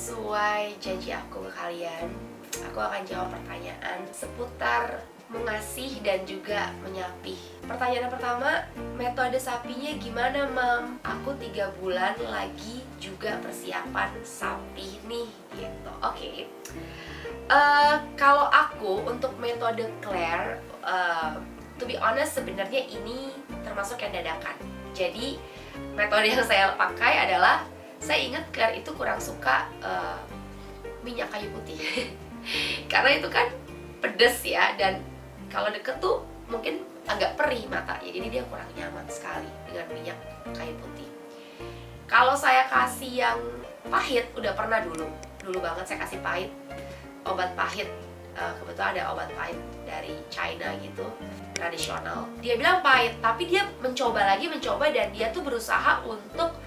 Sesuai janji aku ke kalian, aku akan jawab pertanyaan seputar mengasih dan juga menyapih. Pertanyaan pertama, metode sapinya gimana, Mam? Aku 3 bulan lagi juga persiapan sapi nih, gitu. Oke. Kalau aku untuk metode Claire, to be honest sebenarnya ini termasuk yang dadakan. Jadi metode yang saya pakai adalah, saya ingat Claire itu kurang suka minyak kayu putih karena itu kan pedes ya, dan kalau deket tuh mungkin agak perih mata ya, jadi dia kurang nyaman sekali dengan minyak kayu putih. Kalau saya kasih yang pahit, udah pernah dulu banget saya kasih pahit, obat pahit. Kebetulan ada obat pahit dari China gitu, tradisional. Dia bilang pahit, tapi dia mencoba dan dia tuh berusaha untuk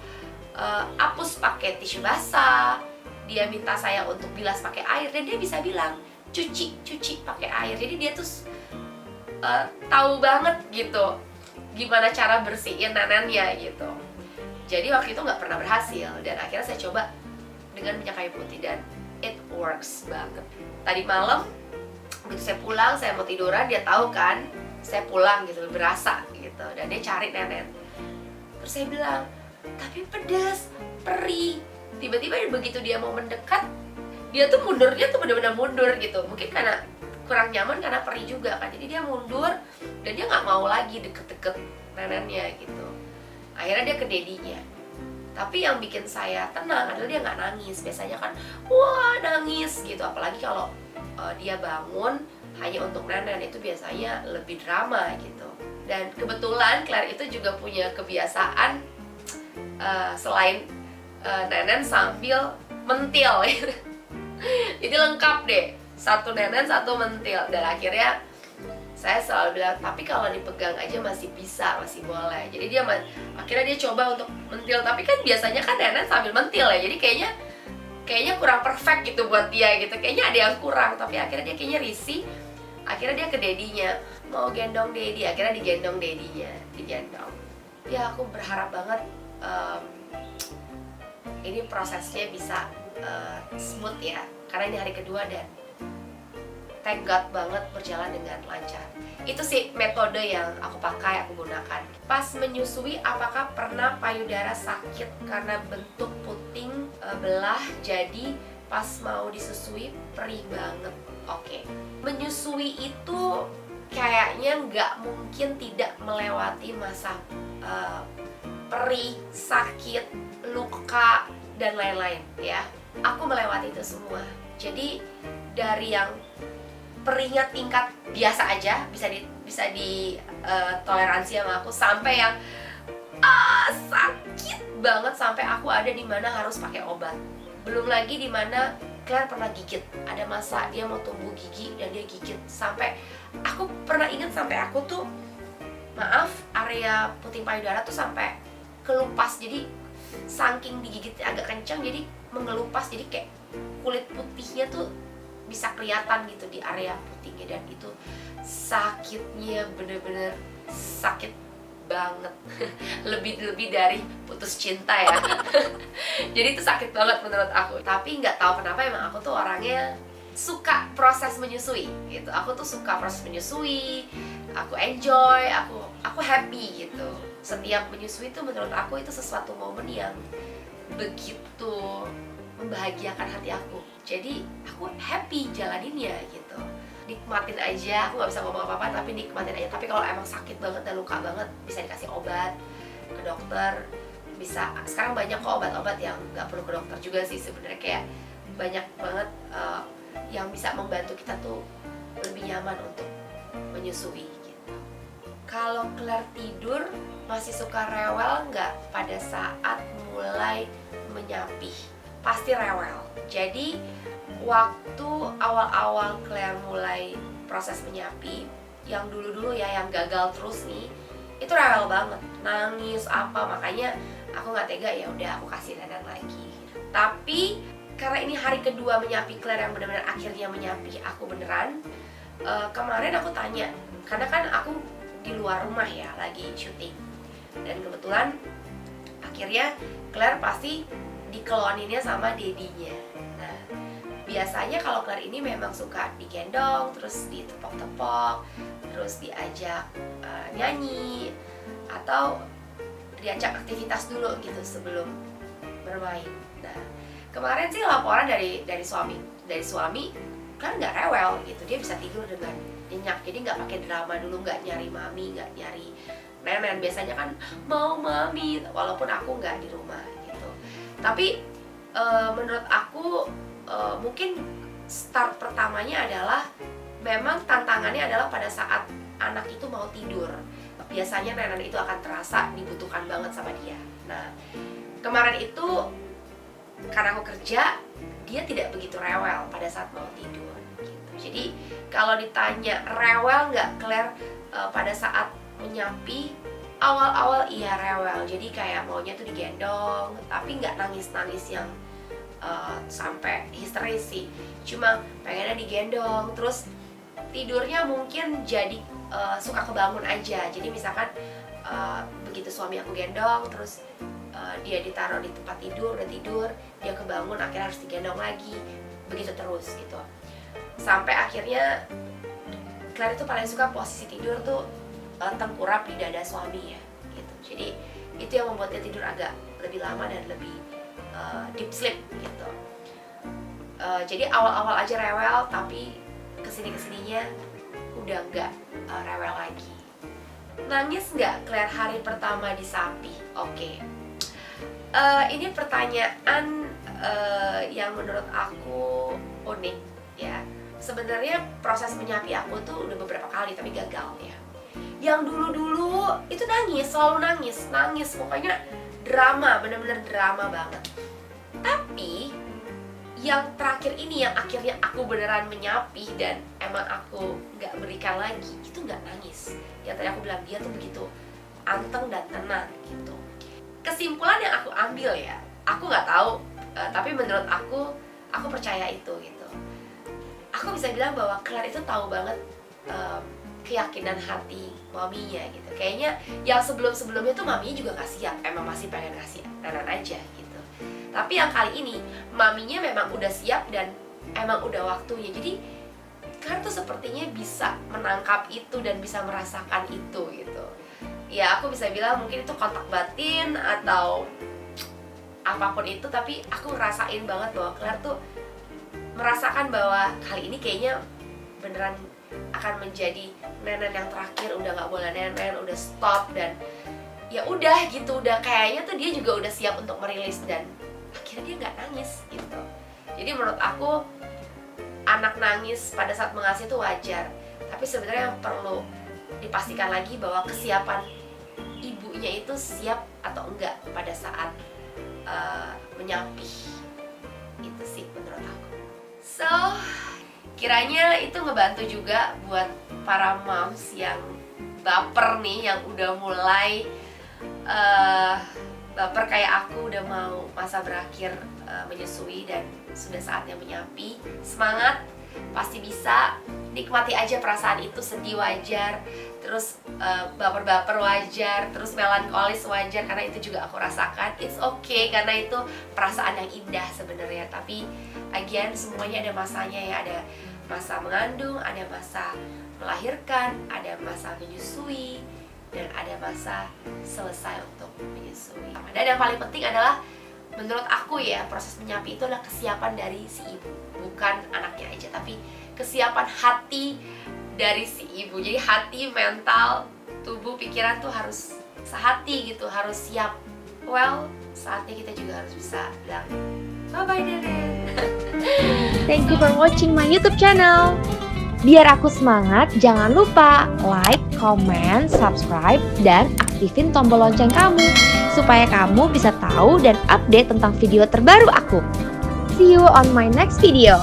hapus pakai tisu basah. Dia minta saya untuk bilas pakai air, dan dia bisa bilang cuci pakai air. Jadi dia tuh tahu banget gitu gimana cara bersihin nanannya gitu. Jadi waktu itu nggak pernah berhasil, dan akhirnya saya coba dengan minyak kayu putih dan it works banget. Tadi malam begitu saya pulang, saya mau tiduran, dia tahu kan saya pulang gitu, berasa gitu, dan dia cari nenen. Terus saya bilang, tapi pedas, perih. Tiba-tiba begitu dia mau mendekat, dia tuh mundurnya tuh benar-benar mundur gitu. Mungkin karena kurang nyaman, karena perih juga kan. Jadi dia mundur dan dia nggak mau lagi deket-deket nenennya gitu. Akhirnya dia ke dedinya. Tapi yang bikin saya tenang adalah dia nggak nangis. Biasanya kan, wah nangis gitu. Apalagi kalau dia bangun hanya untuk nenen, itu biasanya lebih drama gitu. Dan kebetulan Claire itu juga punya kebiasaan selain nenen sambil mentil. Jadi lengkap deh, satu nenen satu mentil. Dan akhirnya saya selalu bilang, tapi kalau dipegang aja masih bisa, masih boleh. Jadi dia akhirnya dia coba untuk mentil, tapi kan biasanya kan nenen sambil mentil ya, jadi kayaknya kurang perfect gitu buat dia gitu, kayaknya ada yang kurang. Tapi akhirnya dia kayaknya risih, akhirnya dia ke dedinya, mau gendong dedi, akhirnya digendong dedinya, digendong. Ya aku berharap banget ini prosesnya bisa smooth ya, karena ini hari kedua dan thank God banget berjalan dengan lancar. Itu sih metode yang aku pakai, aku gunakan. Pas menyusui, apakah pernah payudara sakit karena bentuk puting belah, jadi pas mau disusui perih banget? Oke. Menyusui itu kayaknya nggak mungkin tidak melewati masa perih, sakit, luka, dan lain-lain ya. Aku melewati itu semua. Jadi dari yang perihnya tingkat biasa aja, bisa di toleransi sama aku, sampai yang sakit banget sampai aku ada di mana harus pakai obat. Belum lagi di mana Claire pernah gigit. Ada masa dia mau tumbuh gigi dan dia gigit, sampai aku pernah ingat sampai aku tuh, maaf, area puting payudara tuh sampai kelupas. Jadi saking digigit agak kencang, jadi mengelupas, jadi kayak kulit putihnya tuh bisa kelihatan gitu di area putingnya, dan itu sakitnya bener-bener sakit banget. lebih dari putus cinta ya. Jadi itu sakit banget menurut aku. Tapi nggak tahu kenapa, emang aku tuh orangnya suka proses menyusui gitu. Aku tuh suka proses menyusui, aku enjoy, aku happy gitu. Setiap menyusui tuh menurut aku itu sesuatu momen yang begitu membahagiakan hati aku. Jadi aku happy jalaninnya gitu. Nikmatin aja, aku nggak bisa ngomong apa-apa, tapi nikmatin aja. Tapi kalau emang sakit banget dan luka banget, bisa dikasih obat ke dokter. Bisa, sekarang banyak kok obat-obat yang nggak perlu ke dokter juga sih sebenarnya. Kayak banyak banget yang bisa membantu kita tuh lebih nyaman untuk menyusui gitu. Kalau Claire tidur masih suka rewel nggak pada saat mulai menyapih? Pasti rewel. Jadi waktu awal-awal Claire mulai proses menyapih, yang dulu-dulu ya, yang gagal terus nih, itu rewel banget, nangis apa. Makanya aku nggak tega, ya udah aku kasih nenek lagi. Tapi karena ini hari kedua menyapih Claire, yang benar-benar akhirnya menyapih aku beneran, kemarin aku tanya, karena kan aku di luar rumah ya, lagi syuting, dan kebetulan akhirnya Claire pasti dikeloninnya sama dedinya. Nah, biasanya kalau Claire ini memang suka digendong, terus ditepok-tepok, terus diajak nyanyi, atau diajak aktivitas dulu gitu sebelum bermain. Nah, kemarin sih laporan dari suami kan nggak rewel gitu, dia bisa tidur dengan nyenyak, jadi nggak pakai drama dulu, nggak nyari mami, nggak nyari nenek. Biasanya kan mau mami, walaupun aku nggak di rumah gitu. Tapi menurut aku mungkin start pertamanya adalah memang tantangannya adalah pada saat anak itu mau tidur. Biasanya nenek itu akan terasa dibutuhkan banget sama dia. Nah, kemarin itu karena aku kerja, dia tidak begitu rewel pada saat mau tidur gitu. Jadi kalau ditanya rewel nggak Claire pada saat menyapi, awal-awal iya rewel. Jadi kayak maunya tuh digendong, tapi nggak nangis-nangis yang sampai histeris sih. Cuma pengennya digendong, terus tidurnya mungkin jadi suka kebangun aja. Jadi misalkan begitu suami aku gendong, terus dia ditaruh di tempat tidur, udah tidur, dia kebangun, akhirnya harus digendong lagi, begitu terus gitu. Sampai akhirnya Claire itu paling suka posisi tidur tuh tengkurap di dada suami ya gitu. Jadi itu yang membuat dia tidur agak lebih lama dan lebih deep sleep gitu. Jadi awal-awal aja rewel, tapi kesininya udah nggak rewel lagi. Nangis nggak Claire hari pertama disapi? Oke. Ini pertanyaan yang menurut aku unik ya. Sebenarnya proses menyapi aku tuh udah beberapa kali tapi gagal ya. Yang dulu-dulu itu nangis, selalu nangis, pokoknya drama, bener-bener drama banget. Tapi yang terakhir ini yang akhirnya aku beneran menyapi dan emang aku nggak berikan lagi, itu nggak nangis. Yang tadi aku bilang dia tuh begitu anteng dan tenang gitu. Kesimpulan yang aku ambil ya, aku nggak tahu, tapi menurut aku percaya itu gitu. Aku bisa bilang bahwa Claire itu tahu banget keyakinan hati maminya gitu. Kayaknya yang sebelumnya tuh maminya juga nggak siap, emang masih pengen ngasih nenek aja gitu. Tapi yang kali ini maminya memang udah siap dan emang udah waktunya. Jadi Claire tuh sepertinya bisa menangkap itu dan bisa merasakan itu gitu. Ya aku bisa bilang mungkin itu kontak batin atau apapun itu, tapi aku ngerasain banget bahwa Claire tuh merasakan bahwa kali ini kayaknya beneran akan menjadi nenek yang terakhir, udah nggak boleh nenek, udah stop, dan ya udah gitu, udah kayaknya tuh dia juga udah siap untuk merilis dan akhirnya dia nggak nangis gitu. Jadi menurut aku anak nangis pada saat mengasihi itu wajar, tapi sebenarnya yang perlu dipastikan lagi bahwa kesiapan ibunya itu siap atau enggak pada saat menyapih. Itu sih menurut aku. So, kiranya itu ngebantu juga buat para moms yang baper nih, yang udah mulai baper kayak aku, udah mau masa berakhir menyusui dan sudah saatnya menyapi. Semangat, pasti bisa. Nikmati aja perasaan itu, sedih wajar, terus baper-baper wajar, terus melankolis wajar, karena itu juga aku rasakan. It's okay, karena itu perasaan yang indah sebenarnya. Tapi again, semuanya ada masanya ya. Ada masa mengandung, ada masa melahirkan, ada masa menyusui, dan ada masa selesai untuk menyusui. Dan yang paling penting adalah menurut aku ya, proses menyapi itu adalah kesiapan dari si ibu, bukan anaknya aja, tapi kesiapan hati dari si ibu. Jadi hati, mental, tubuh, pikiran tuh harus sehati gitu, harus siap. Well, saatnya kita juga harus bisa bilang bye-bye Deren. Thank you for watching my YouTube channel. Biar aku semangat, jangan lupa like, comment, subscribe, dan aktifin tombol lonceng kamu supaya kamu bisa tahu dan update tentang video terbaru aku. See you on my next video.